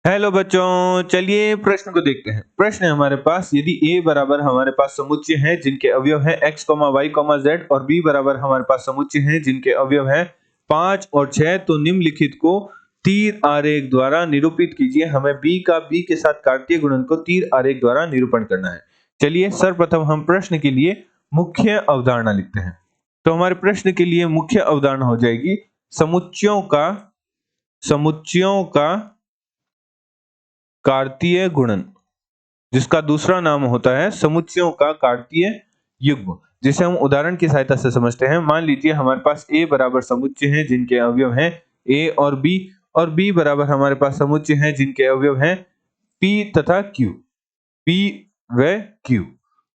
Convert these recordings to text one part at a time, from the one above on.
Hello बच्चों, चलिए प्रश्न को देखते हैं। प्रश्न है हमारे पास, यदि a बराबर हमारे पास समुच्चय है जिनके अवयव है x, y, z और b बराबर हमारे पास समुच्चय है जिनके अवयव है 5 और 6, तो निम्नलिखित को तीर आरेख द्वारा निरूपित कीजिए। हमें b का b के साथ कार्तीय गुणन को तीर आरेख द्वारा निरूपण करना है। चलिए सर्वप्रथम हम प्रश्न के लिए मुख्य अवधारणा लिखते हैं। तो हमारे प्रश्न के लिए मुख्य अवधारणा हो जाएगी समुच्चयों का कार्तीय गुणन, जिसका दूसरा नाम होता है समुच्चयों का कार्तीय युग्म, जिसे हम उदाहरण की सहायता से समझते हैं। मान लीजिए हमारे पास a बराबर समुच्चय है जिनके अवयव हैं a और b बराबर हमारे पास समुच्चय है जिनके अवयव हैं p तथा q, p व q।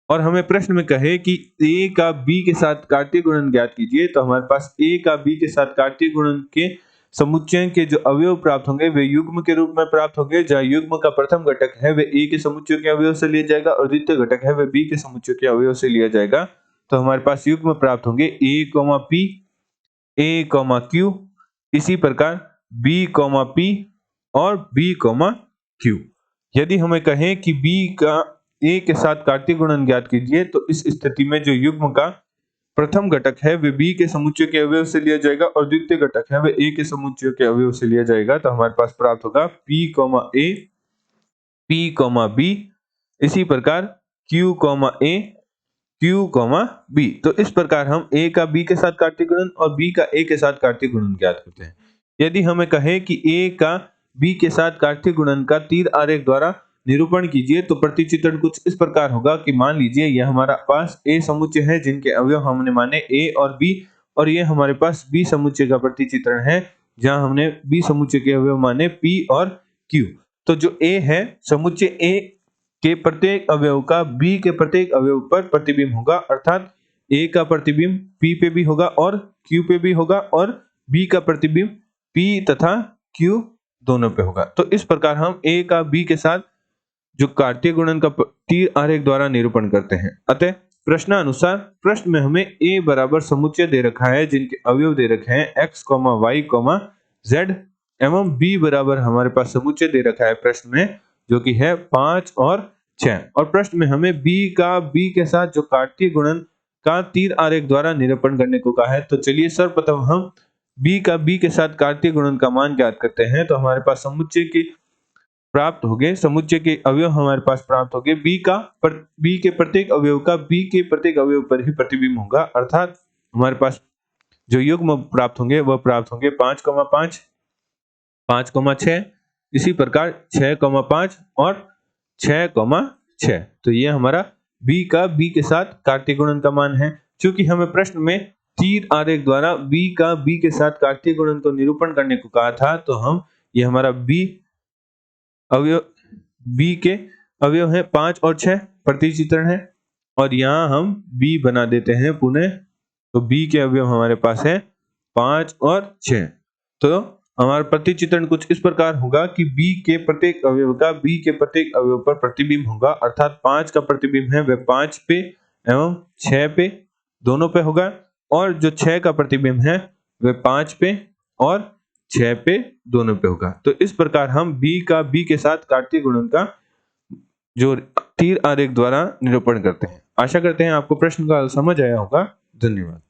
और हमें प्रश्न में कहे कि a का b के साथ कार्तीय गुणन ज्ञात कीजिए, तो हमारे पास a का b के साथ कार्तीय गुणन के समुच्चय के जो अवयव प्राप्त होंगे वे युग्म के रूप में प्राप्त होंगे, जहां युग्म का प्रथम घटक है वे a के समुच्चय के अवयव से लिया जाएगा और द्वितीय घटक है वे b के समुच्चय के अवयव से लिया जाएगा। तो हमारे पास युग्म प्राप्त होंगे a, p, a, q, इसी प्रकार b, p और b, q। यदि हमें कहें कि b का a के साथ कार्तीय गुणन ज्ञात कीजिए, तो इस स्थिति में जो युग्म का प्रथम घटक है वे b के समुच्चय के अवयव से लिया जाएगा और द्वितीय घटक है वे a के समुच्चय के अवयव से लिया जाएगा। तो हमारे पास प्राप्त होगा p, a, p, b, इसी प्रकार q, a, q, b। तो इस प्रकार हम a का b के साथ कार्तीय गुणन और b का a के साथ कार्तीय गुणन ज्ञात करते हैं। यदि हमें कहे कि a का b के साथ कार्तीय गुणन का तीर आरेख द्वारा निरूपण कीजिए, तो प्रतिचित्रण कुछ इस प्रकार होगा कि मान लीजिए यह हमारा पास a समुच्चय है जिनके अवयव हमने माने a और b, और ये हमारे पास b समुच्चय का प्रतिचित्रण है जहां हमने b समुच्चय के अवयव माने p और q। तो जो a है, समुच्चय a के प्रत्येक अवयव का b के प्रत्येक अवयव पर प्रतिबिंब होगा, अर्थात a का प्रतिबिंब p पे भी होगा और q पे भी होगा और b का प्रतिबिंब p तथा q दोनों पे होगा। तो इस प्रकार हम a का b के साथ जो कार्तीय गुणन का तीर आरेख द्वारा निरूपण करते हैं। अतः प्रश्नानुसार प्रश्न में हमें a बराबर समुच्चय दे रखा है जिनके अवयव दे रखे हैं x, y, z एवं b बराबर हमारे पास समुच्चय दे रखा है प्रश्न में, जो कि है 5 और 6। और प्रश्न में हमें b का b के साथ जो कार्तीय गुणन का तीर आरेख द्वारा निरूपण करने को कहा है। तो चलिए सर्वप्रथम हम b का b के साथ कार्तीय गुणन का मान ज्ञात करते हैं। तो हमारे पास समुच्चय की प्राप्त हो गए, समुच्चय के अवयव हमारे पास प्राप्त हो गए। b के प्रत्येक अवयव का b के प्रत्येक अवयव पर ही प्रतिबिंब होगा, अर्थात हमारे पास जो युग्म प्राप्त होंगे वह प्राप्त होंगे 5, 5, 5, 6, इसी प्रकार 6, 5 और 6, 6। तो ये हमारा b का b के साथ कार्तीय गुणन का मान है। क्योंकि हमें प्रश्न में तीर आरेख द्वारा b का b के साथ कार्तीय गुणन को निरूपण करने को कहा था, तो हम ये हमारा अवयव b के अवयव है 5 और 6 प्रतिचित्रण है, और यहाँ हम b बना देते हैं पुनः। तो b के अवयव हमारे पास है 5 और 6। तो हमारा प्रतिचित्रण कुछ इस प्रकार होगा कि b के प्रत्येक अवयव का b के प्रत्येक अवयव पर प्रतिबिंब होगा, अर्थात 5 का प्रतिबिंब है वह 5 पे एवं 6 पे दोनों पे होगा, और जो 6 का प्रतिबिंब है वह 5 पे और 6 पे दोनों पे होगा। तो इस प्रकार हम b का b के साथ कार्तीय गुणन का जो तीर आरेख द्वारा निरूपण करते हैं। आशा करते हैं आपको प्रश्न का समझ आया होगा। धन्यवाद।